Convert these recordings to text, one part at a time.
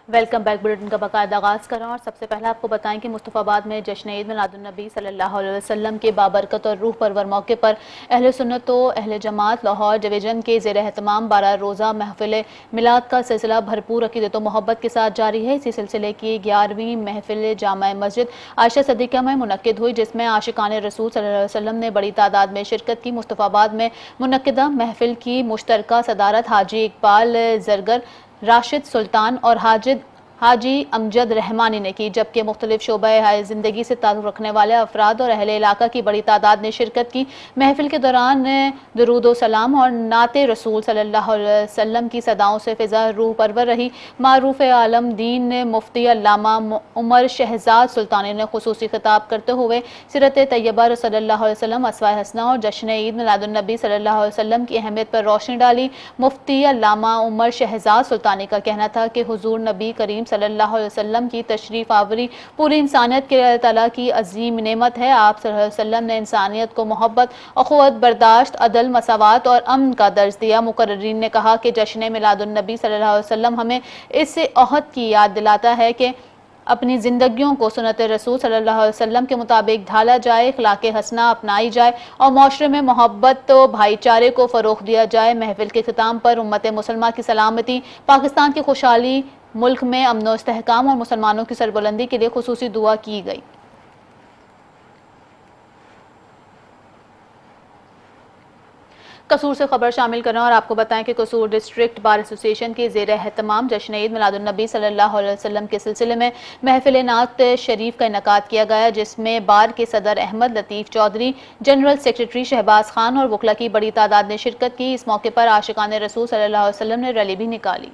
Welcome back bulletin کا باقاعدہ آغاز کر رہا ہوں اور سب سے پہلے آپ کو بتائیں کہ مصطفیٰ آباد میں جشن عید میلاد النبی صلی اللہ علیہ وسلم کے بابرکت اور روح پرور موقع پر اہل سنت و اہل جماعت لاہور ڈویژن کے زیر اہتمام 12 روزہ محفل میلاد کا سلسلہ بھرپور عقیدت و محبت کے ساتھ جاری ہے۔ اسی سلسلے کی 11ویں محفل جامع مسجد عائشہ صدیقہ میں منعقد ہوئی، جس میں عاشقان رسول صلی اللہ علیہ وسلم نے بڑی تعداد میں شرکت کی۔ مصطفیٰ آباد میں منعقدہ محفل کی مشترکہ صدارت حاجی اقبال زرگر، راشد سلطان اور حاجی امجد رحمانی نے کی، جبکہ مختلف شعبہ زندگی سے تعلق رکھنے والے افراد اور اہل علاقہ کی بڑی تعداد نے شرکت کی۔ محفل کے دوران درود و سلام اور نعت رسول صلی اللہ علیہ وسلم کی صداؤں سے فضا روح پرور رہی۔ معروف عالم دین مفتی علامہ عمر شہزاد سلطانی نے خصوصی خطاب کرتے ہوئے سیرت طیبہ صلی اللہ علیہ وسلم، اسوہ حسنہ اور جشن عید میلاد النبی صلی اللہ علیہ وسلم کی اہمیت پر روشنی ڈالی۔ مفتی علامہ عمر شہزاد سلطانی کا کہنا تھا کہ حضور نبی کریم صلی اللہ علیہ وسلم کی تشریف آوری پوری انسانیت کے لیے اللہ تعالیٰ کی عظیم نعمت ہے۔ آپ صلی اللہ علیہ وسلم نے انسانیت کو محبت، اخوت، برداشت، عدل، مساوات اور امن کا درس دیا۔ مقررین نے کہا کہ جشن میلاد النبی صلی اللہ علیہ وسلم ہمیں اس عہد کی یاد دلاتا ہے کہ اپنی زندگیوں کو سنت رسول صلی اللہ علیہ وسلم کے مطابق ڈھالا جائے، اخلاق حسنہ اپنائی جائے اور معاشرے میں محبت و بھائی چارے کو فروغ دیا جائے۔ محفل کے اختتام پر امت مسلمہ کی سلامتی، پاکستان کی خوشحالی، ملک میں امن و استحکام اور مسلمانوں کی سربلندی کے لیے خصوصی دعا کی گئی۔ قصور سے خبر شامل کرنا اور آپ کو بتائیں کہ قصور ڈسٹرکٹ بار ایسوسی ایشن کے زیر اہتمام جشن عید میلاد النبی صلی اللہ علیہ وسلم کے سلسلے میں محفل نعت شریف کا انعقاد کیا گیا، جس میں بار کے صدر احمد لطیف چودھری، جنرل سیکریٹری شہباز خان اور وکلاء کی بڑی تعداد نے شرکت کی۔ اس موقع پر عاشقان رسول صلی اللہ علیہ وسلم نے ریلی بھی نکالی۔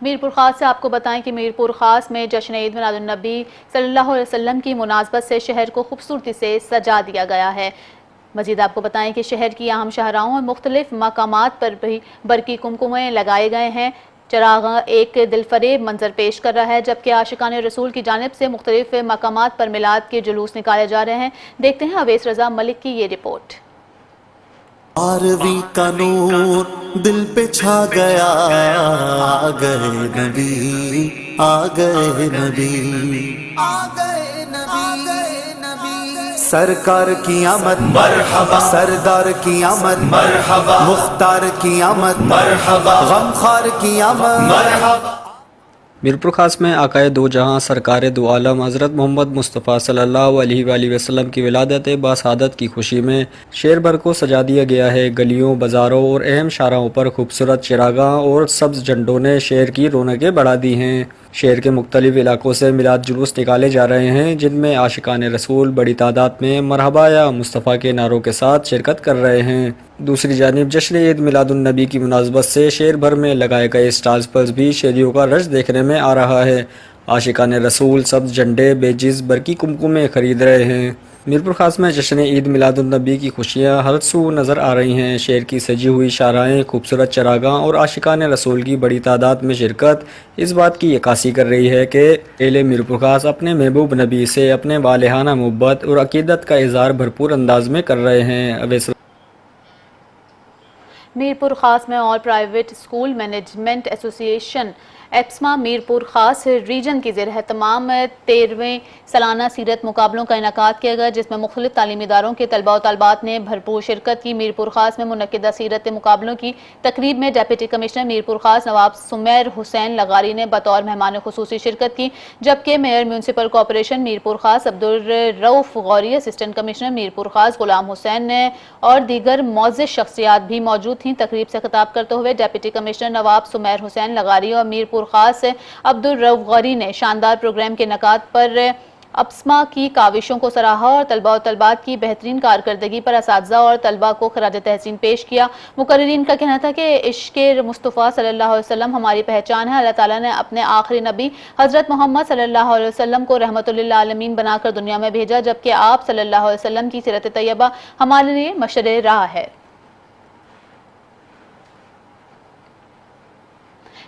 میرپور خاص سے آپ کو بتائیں کہ میرپور خاص میں جشن عید میلاد النبی صلی اللہ علیہ وسلم کی مناسبت سے شہر کو خوبصورتی سے سجا دیا گیا ہے۔ مزید آپ کو بتائیں کہ شہر کی اہم شاہراہوں اور مختلف مقامات پر بھی برقی کمکمیں لگائے گئے ہیں۔ چراغاں ایک دلفریب منظر پیش کر رہا ہے، جبکہ عاشقان رسول کی جانب سے مختلف مقامات پر میلاد کے جلوس نکالے جا رہے ہیں۔ دیکھتے ہیں اویس رضا ملک کی یہ رپورٹ۔ 12ویں کا نور دل پہ چھا گیا، آ گئے نبی، آ گئے نبی، آ گئے نبی، سرکار کی آمد مرحبا، سردار کی آمد مرحبا، مختار کی آمد مرحبا، غمخوار کی آمد مرحبا۔ میرپور خاص میں آقائے دو جہاں سرکار دو عالم حضرت محمد مصطفیٰ صلی اللہ علیہ وآلہ وسلم کی ولادت باسعادت کی خوشی میں شہر بھر کو سجا دیا گیا ہے۔ گلیوں، بازاروں اور اہم شاہراہوں پر خوبصورت چراغاں اور سبز جھنڈوں نے شہر کی رونقیں بڑھا دی ہیں۔ شہر کے مختلف علاقوں سے میلاد جلوس نکالے جا رہے ہیں، جن میں عاشقان رسول بڑی تعداد میں مرحبا یا مصطفیٰ کے نعروں کے ساتھ شرکت کر رہے ہیں۔ دوسری جانب جشن عید میلاد النبی کی مناسبت سے شہر بھر میں لگائے گئے اسٹالز پر بھی شہریوں کا رش دیکھنے میں آ رہا ہے۔ عاشقان رسول سبز جھنڈے، بیجز، برقی کمکمیں خرید رہے ہیں۔ میرپور خاص میں جشن عید میلاد النبی کی خوشیاں ہر سو نظر آ رہی ہیں۔ شہر کی سجی ہوئی شاہراہیں، خوبصورت چراغاں اور عاشقان رسول کی بڑی تعداد میں شرکت اس بات کی عکاسی کر رہی ہے کہ اہل میرپور خاص اپنے محبوب نبی سے اپنے والہانہ محبت اور عقیدت کا اظہار بھرپور انداز میں کر رہے ہیں۔ میرپور خاص میں آل پرائیویٹ اسکول مینجمنٹ ایسوسی ایشن ایپسما میرپور خاص ریجن کی زیر اہتمام 13ویں سالانہ سیرت مقابلوں کا انعقاد کیا گیا، جس میں مختلف تعلیمی اداروں کے طلباء و طالبات نے بھرپور شرکت کی۔ میرپور خاص میں منعقدہ سیرت مقابلوں کی تقریب میں ڈپٹی کمشنر میرپور خاص نواب سمیر حسین لغاری نے بطور مہمان خصوصی شرکت کی، جبکہ میئر میونسپل کارپوریشن میرپور خاص عبدالرؤف غوری، اسسٹنٹ کمشنر میرپور خاص غلام حسین اور دیگر معزز شخصیات بھی موجود تھیں۔ تقریب سے خطاب کرتے ہوئے ڈپٹی کمشنر نواب سمیر حسین لغاری اور میرپور خاص عبدالرؤف غوری نے شاندار پروگرام کے انعقاد پر اپسما کی کاوشوں کو سراہا اور طلباء و طالبات کی بہترین کارکردگی پر اساتذہ اور طلباء کو خراج تحسین پیش کیا۔ مقررین کا کہنا تھا کہ عشق مصطفیٰ صلی اللہ علیہ وسلم ہماری پہچان ہے۔ اللہ تعالیٰ نے اپنے آخری نبی حضرت محمد صلی اللہ علیہ وسلم کو رحمت للعالمین بنا کر دنیا میں بھیجا، جبکہ آپ صلی اللہ علیہ وسلم کی سیرت طیبہ ہمارے لیے مشعل راہ ہے۔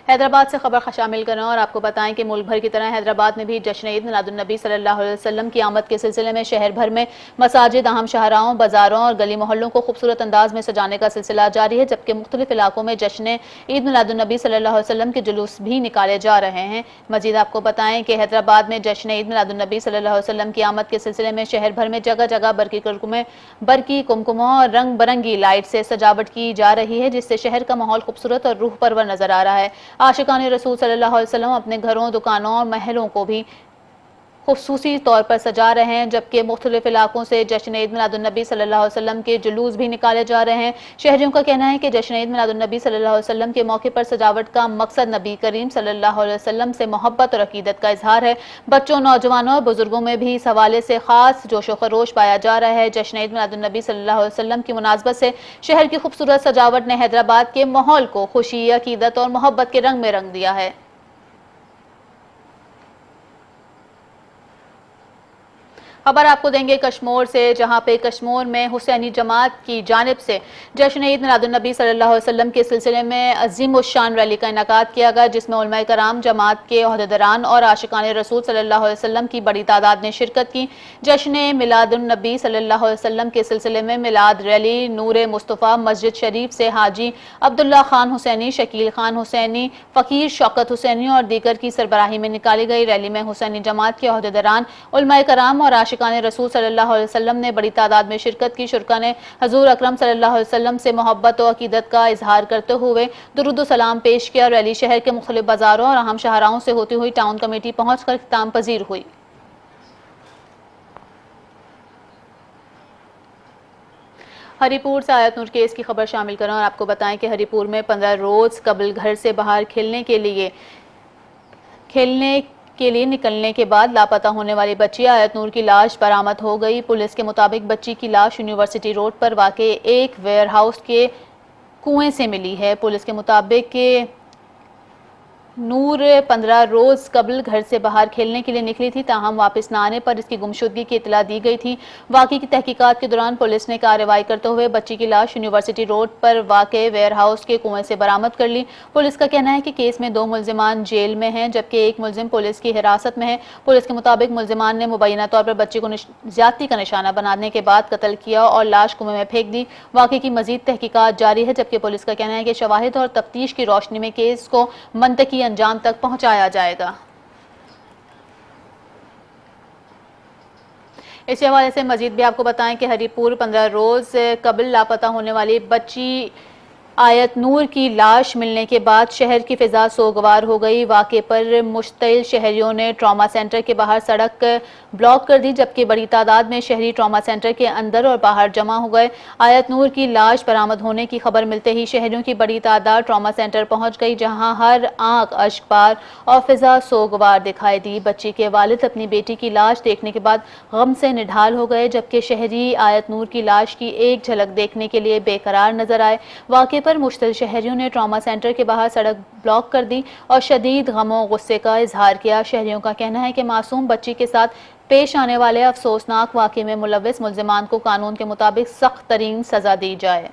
حیدرآباد سے خبر شامل کریں اور آپ کو بتائیں کہ ملک بھر کی طرح حیدرآباد میں بھی جشن عید میلاد النبی صلی اللہ علیہ وسلم کی آمد کے سلسلے میں شہر بھر میں مساجد، اہم شاہراہوں، بازاروں اور گلی محلوں کو خوبصورت انداز میں سجانے کا سلسلہ جاری ہے، جبکہ مختلف علاقوں میں جشن عید میلاد النبی صلی اللہ علیہ وسلم کے جلوس بھی نکالے جا رہے ہیں۔ مزید آپ کو بتائیں کہ حیدرآباد میں جشن عید میلاد النبی صلی اللہ علیہ وسلم کی آمد کے سلسلے میں شہر بھر میں جگہ جگہ برقی کمکموں اور رنگ برنگی لائٹ سے سجاوٹ کی جا رہی ہے، جس سے شہر کا ماحول خوبصورت اور روح پرور نظر آ رہا ہے۔ عاشقان رسول صلی اللہ علیہ وسلم اپنے گھروں، دکانوں اور محلوں کو بھی خصوصی طور پر سجا رہے ہیں، جبکہ مختلف علاقوں سے جشن عید میلاد النبی صلی اللہ علیہ وسلم کے جلوس بھی نکالے جا رہے ہیں۔ شہریوں کا کہنا ہے کہ جشن عید میلاد النبی صلی اللہ علیہ وسلم کے موقع پر سجاوٹ کا مقصد نبی کریم صلی اللہ علیہ وسلم سے محبت اور عقیدت کا اظہار ہے۔ بچوں، نوجوانوں اور بزرگوں میں بھی اس حوالے سے خاص جوش و خروش پایا جا رہا ہے۔ جشن عید میلاد النبی صلی اللہ علیہ وسلم کی مناسبت سے شہر کی خوبصورت سجاوٹ نے حیدرآباد کے ماحول کو خوشی، عقیدت اور محبت کے رنگ میں رنگ دیا ہے۔ خبر آپ کو دیں گے کشمور سے، جہاں پہ کشمور میں حسینی جماعت کی جانب سے جشن عید میلاد النبی صلی اللہ علیہ وسلم کے سلسلے میں عظیم الشان ریلی کا انعقاد کیا گیا، جس میں علماء کرام، جماعت کے عہدیداران اور عاشقان رسول صلی اللہ علیہ وسلم کی بڑی تعداد نے شرکت کی۔ جشن میلاد النبی صلی اللہ علیہ وسلم کے سلسلے میں میلاد ریلی نور مصطفیٰ مسجد شریف سے حاجی عبداللہ خان حسینی، شکیل خان حسینی، فقیر شوکت حسینی اور دیگر کی سربراہی میں نکالی گئی۔ ریلی میں حسینی جماعت کے عہدیداران، علماء کرام اور عاشقان رسول صلی اللہ علیہ وسلم نے بڑی تعداد میں شرکت کی۔ شرکا نے حضور اکرم صلی اللہ علیہ وسلم سے محبت و عقیدت کا اظہار کرتے ہوئے درود و سلام پیش کیا۔ ریلی شہر کے مختلف بازاروں اور اہم شاہراہوں سے ہوتی ہوئی ٹاؤن کمیٹی پہنچ کر اختتام پذیر ہوئی۔ ہری پور سے آیت نور کیس کی خبر شامل کریں اور آپ کو بتائیں کہ ہری پور میں 15 روز قبل گھر سے باہر کھیلنے کے لیے نکلنے کے بعد لاپتہ ہونے والی بچی آیت نور کی لاش برآمد ہو گئی۔ پولیس کے مطابق بچی کی لاش یونیورسٹی روڈ پر واقع ایک ویئر ہاؤس کے کنویں سے ملی ہے۔ پولیس کے مطابق کہ نور 15 روز قبل گھر سے باہر کھیلنے کے لیے نکلی تھی، تاہم واپس نہ آنے پر اس کی گمشدگی کی اطلاع دی گئی تھی۔ واقعے کی تحقیقات کے دوران پولیس نے کارروائی کرتے ہوئے بچی کی لاش یونیورسٹی روڈ پر واقع ویئر ہاؤس کے کنویں سے برآمد کر لی۔ پولیس کا کہنا ہے کہ کیس میں 2 ملزمان جیل میں ہیں، جبکہ ایک ملزم پولیس کی حراست میں ہے۔ پولیس کے مطابق ملزمان نے مبینہ طور پر بچی کو زیادتی کا نشانہ بنانے کے بعد قتل کیا اور لاش کنویں میں پھینک دی۔ واقعے کی مزید تحقیقات جاری ہے، جبکہ پولیس کا کہنا ہے کہ شواہد اور تفتیش کی روشنی میں کیس کو منطقی انجام تک پہنچایا جائے گا۔ اسی حوالے سے مزید بھی آپ کو بتائیں کہ ہری پور 15 روز قبل لاپتہ ہونے والی بچی آیت نور کی لاش ملنے کے بعد شہر کی فضا سوگوار ہو گئی۔ واقعے پر مشتعل شہریوں نے ٹراما سینٹر کے باہر سڑک بلاک کر دی، جبکہ بڑی تعداد میں شہری ٹراما سینٹر کے اندر اور باہر جمع ہو گئے۔ آیت نور کی لاش برآمد ہونے کی خبر ملتے ہی شہریوں کی بڑی تعداد ٹراما سینٹر پہنچ گئی، جہاں ہر آنکھ اشک بار اور فضا سوگوار دکھائی دی۔ بچی کے والد اپنی بیٹی کی لاش دیکھنے کے بعد غم سے نڈھال ہو گئے، جبکہ شہری آیت نور کی لاش کی ایک جھلک دیکھنے کے لیے بے قرار نظر آئے۔ واقعے پر مشتعل شہریوں نے ٹراما سینٹر کے باہر سڑک بلاک کر دی اور شدید غم و غصے کا اظہار کیا۔ شہریوں کا کہنا ہے کہ معصوم بچی کے ساتھ پیش آنے والے افسوسناک واقعے میں ملوث ملزمان کو قانون کے مطابق سخت ترین سزا دی جائے۔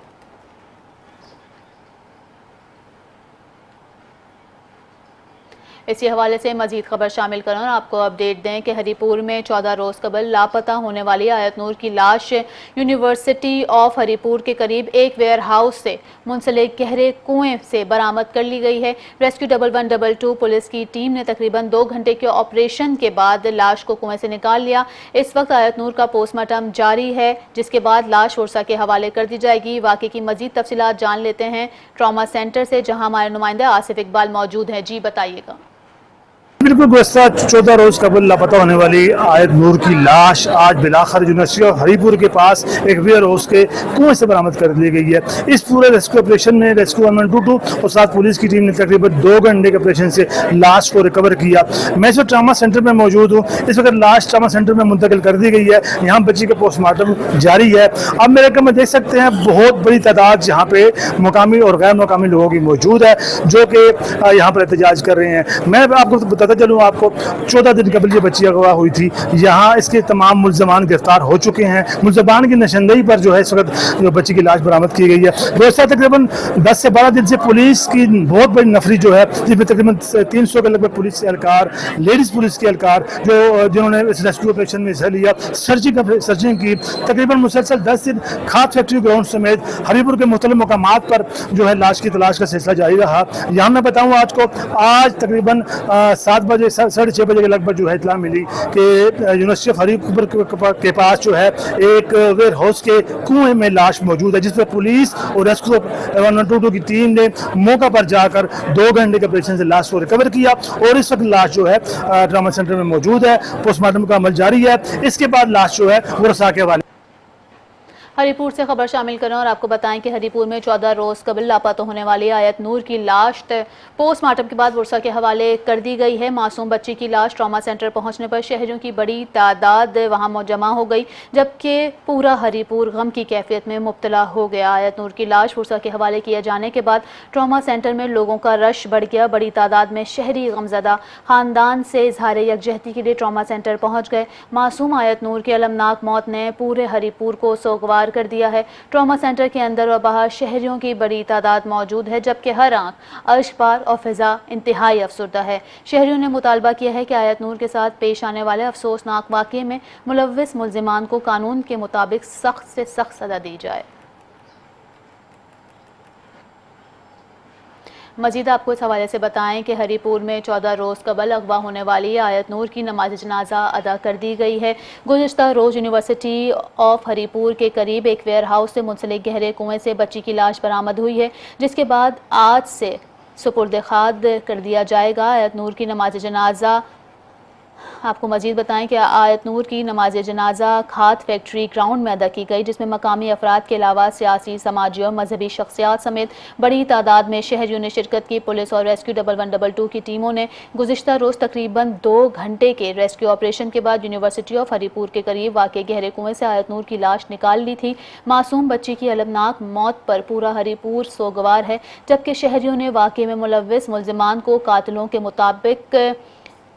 اسی حوالے سے مزید خبر شامل کریں اور آپ کو اپڈیٹ دیں کہ ہری پور میں 14 روز قبل لاپتہ ہونے والی آیت نور کی لاش یونیورسٹی آف ہری پور کے قریب ایک ویئر ہاؤس سے منسلک گہرے کنویں سے برآمد کر لی گئی ہے۔ ریسکیو 1112 پولیس کی ٹیم نے تقریباً 2 گھنٹے کے آپریشن کے بعد لاش کو کنویں سے نکال لیا۔ اس وقت آیت نور کا پوسٹ مارٹم جاری ہے، جس کے بعد لاش ورثہ کے حوالے کر دی جائے گی۔ واقعے کی مزید تفصیلات جان لیتے ہیں ٹراما سینٹر سے، جہاں ہمارے نمائندہ آصف اقبال موجود ہیں۔ جی بتائیے گا۔ بالکل گزشتہ 14 روز قبل لاپتہ ہونے والی آیت نور کی لاش آج بلاخر یونیورسٹی آف ہری پور کے پاس ایک ویئر ہاؤس کے کنویں سے برآمد کر لی گئی ہے۔ اس پورے ریسکیو آپریشن میں ریسکیو 1122 اور ساتھ پولیس کی ٹیم نے تقریباً 2 گھنٹے کے آپریشن سے لاش کو ریکور کیا۔ میں اس وقت ٹراما سینٹر میں موجود ہوں۔ اس وقت لاش ٹراما سینٹر میں منتقل کر دی گئی ہے، یہاں بچی کا پوسٹ مارٹم جاری ہے۔ اب میرے کم میں دیکھ سکتے ہیں بہت بڑی تعداد یہاں پہ مقامی اور غیر مقامی لوگوں کی موجود ہے، جو کہ یہاں پر احتجاج کر رہے ہیں۔ میں آپ کو بتا بتاتا چلوں آپ کو 14 دن قبل یہ بچی اغوا ہوئی تھی. یہاں اس کے تمام ملزمان گرفتار ہو چکے ہیں. ملزمان کی نشاندہی پر جو ہے اس وقت جو بچی کی لاش برآمد کی گئی ہے. دوستہ تقریباً 10 سے 12 دن سے پولیس کی بہت بڑی نفری جو ہے جس میں تقریباً 300 کے لگ بھگ پولیس اہلکار, لیڈیز پولیس کے اہلکار جنہوں نے اس ریسکیو آپریشن میں حصہ لیا, سرچنگ کی. تقریباً مسلسل 10 دن کھاد فیکٹری گراؤنڈ سمیت ہری پور کے مختلف مقامات پر جو ہے لاش کی تلاش کا سلسلہ جاری رہا. یہاں میں بتاؤں آج تقریباً 7 بجے 6:30 بجے کے لگ بھگ جو ہے اطلاع ملی کہ یونیورسٹی آف ہری پور کے پاس جو ہے ایک ویئر ہاؤس کے کنویں میں لاش موجود ہے, جس پر پولیس اور ریسکیو 122 کی ٹیم نے موقع پر جا کر 2 گھنٹے کے آپریشن سے لاش کو ریکور کیا اور اس وقت لاش جو ہے ٹراما سینٹر میں موجود ہے. پوسٹ مارٹم کا عمل جاری ہے. اس کے بعد لاش جو ہے ورثاء کے حوالے. ہری پور سے خبر شامل کریں اور آپ کو بتائیں کہ ہری پور میں 14 روز قبل لاپتہ ہونے والی آیت نور کی لاش پوسٹ مارٹم کے بعد ورثاء کے حوالے کر دی گئی ہے. معصوم بچی کی لاش ٹراما سینٹر پہنچنے پر شہریوں کی بڑی تعداد وہاں جمع ہو گئی, جبکہ پورا ہری پور غم کی کیفیت میں مبتلا ہو گیا. آیت نور کی لاش ورثاء کے حوالے کیے جانے کے بعد ٹراما سینٹر میں لوگوں کا رش بڑھ گیا. بڑی تعداد میں شہری غمزدہ خاندان سے اظہار یکجہتی کے لیے ٹراما سینٹر پہنچ گئے. معصوم آیت نور کی المناک موت نے پورے ہری پور کو سوگوار کر دیا ہے. ٹراما سینٹر کے اندر و باہر شہریوں کی بڑی تعداد موجود ہے, جبکہ ہر آنکھ اشک بار اور فضا انتہائی افسردہ ہے. شہریوں نے مطالبہ کیا ہے کہ آیت نور کے ساتھ پیش آنے والے افسوسناک واقعے میں ملوث ملزمان کو قانون کے مطابق سخت سے سخت سزا دی جائے. مزید آپ کو اس حوالے سے بتائیں کہ ہری پور میں 14 روز قبل اغوا ہونے والی آیت نور کی نماز جنازہ ادا کر دی گئی ہے. گزشتہ روز یونیورسٹی آف ہری پور کے قریب ایک ویئر ہاؤس سے منسلک گہرے کنویں سے بچی کی لاش برآمد ہوئی ہے, جس کے بعد آج سے سپرد خاک کر دیا جائے گا. آیت نور کی نماز جنازہ آپ کو مزید بتائیں کہ آیت نور کی نماز جنازہ کھاد فیکٹری گراؤنڈ میں ادا کی گئی, جس میں مقامی افراد کے علاوہ سیاسی, سماجی اور مذہبی شخصیات سمیت بڑی تعداد میں شہریوں نے شرکت کی. پولیس اور ریسکیو 1122 کی ٹیموں نے گزشتہ روز تقریباً 2 گھنٹے کے ریسکیو آپریشن کے بعد یونیورسٹی آف ہری پور کے قریب واقع گہرے کنویں سے آیت نور کی لاش نکال لی تھی. معصوم بچی کی المناک موت پر پورا ہری پور سوگوار ہے, جبکہ شہریوں نے واقعے میں ملوث ملزمان کو قاتلوں کے مطابق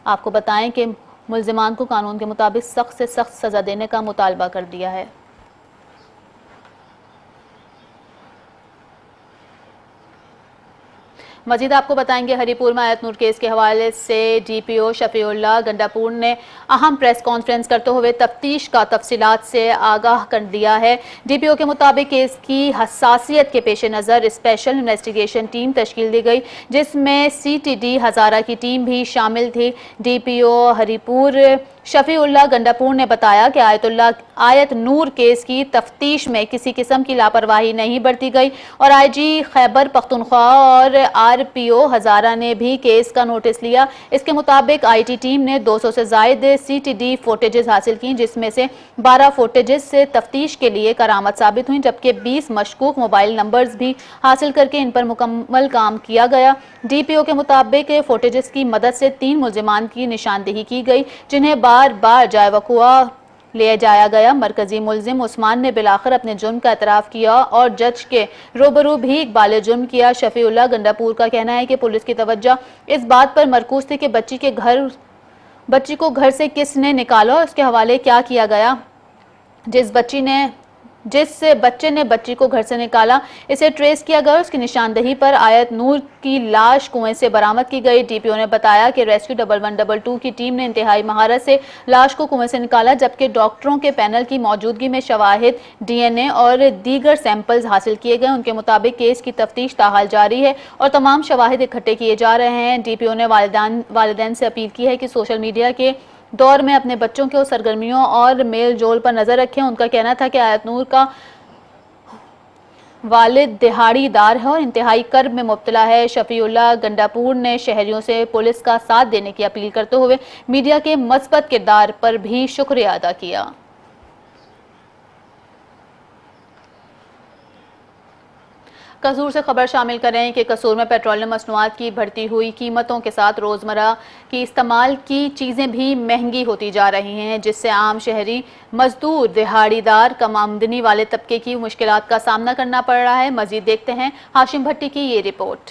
آپ کو بتائیں کہ ملزمان کو قانون کے مطابق سخت سے سخت سزا دینے کا مطالبہ کر دیا ہے. مزید آپ کو بتائیں گے ہری پور میں آیت نور کیس کے حوالے سے ڈی پی او شفیع اللہ گنڈاپور نے اہم پریس کانفرنس کرتے ہوئے تفتیش کا تفصیلات سے آگاہ کر دیا ہے. ڈی پی او کے مطابق کیس کی حساسیت کے پیش نظر اسپیشل انویسٹیگیشن ٹیم تشکیل دی گئی, جس میں سی ٹی ڈی ہزارہ کی ٹیم بھی شامل تھی. ڈی پی او ہری پور شفیع اللہ گنڈاپور نے بتایا کہ آیت نور کیس کی تفتیش میں کسی قسم کی لاپرواہی نہیں برتی گئی اور آئی جی خیبر پختونخوا اور آر پی او ہزارہ نے بھی کیس کا نوٹس لیا. اس کے مطابق آئی ٹی ٹیم نے 200 سے زائد سی ٹی ڈی فوٹیجز حاصل کی, جس میں سے 12 فوٹیجز سے تفتیش کے لیے کارآمد ثابت ہوئیں, جبکہ 20 مشکوک موبائل نمبرز بھی حاصل کر کے ان پر مکمل کام کیا گیا. ڈی پی او کے مطابق فوٹیجز کی مدد سے 3 ملزمان کی نشاندہی کی گئی, جنہیں بار بار جائے وقوع لے جایا گیا. مرکزی ملزم عثمان نے بالآخر اپنے جرم کا اعتراف کیا اور جج کے روبرو بھی اقبال جرم کیا. شفیع اللہ گنڈاپور کا کہنا ہے کہ پولیس کی توجہ اس بات پر مرکوز تھی کہ بچی کو گھر سے کس نے نکالا اور اس کے حوالے کیا کیا گیا. جس بچے نے بچی کو گھر سے نکالا اسے ٹریس کیا گیا. اس کی نشاندہی پر آیت نور کی لاش کنویں سے برآمد کی گئی. ڈی پی او نے بتایا کہ ریسکیو 1122 کی ٹیم نے انتہائی مہارت سے لاش کو کنویں سے نکالا, جبکہ ڈاکٹروں کے پینل کی موجودگی میں شواہد, ڈی این اے اور دیگر سیمپلز حاصل کیے گئے. ان کے مطابق کیس کی تفتیش تاحال جاری ہے اور تمام شواہد اکٹھے کیے جا رہے ہیں. ڈی پی او نے والدین سے اپیل کی ہے کہ سوشل میڈیا کے دور میں اپنے بچوں کے سرگرمیوں اور میل جول پر نظر رکھیں. ان کا کہنا تھا کہ آیت نور کا والد دہاڑی دار ہے اور انتہائی کرب میں مبتلا ہے. شفیع اللہ گنڈاپور نے شہریوں سے پولیس کا ساتھ دینے کی اپیل کرتے ہوئے میڈیا کے مثبت کردار پر بھی شکریہ ادا کیا. قصور سے خبر شامل کریں کہ قصور میں پیٹرولیم مصنوعات کی بڑھتی ہوئی قیمتوں کے ساتھ روزمرہ کی استعمال کی چیزیں بھی مہنگی ہوتی جا رہی ہیں, جس سے عام شہری, مزدور, دہاڑی دار, کم آمدنی والے طبقے کی مشکلات کا سامنا کرنا پڑ رہا ہے. مزید دیکھتے ہیں ہاشم بھٹی کی یہ رپورٹ.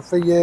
FIA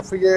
FIA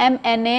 MNA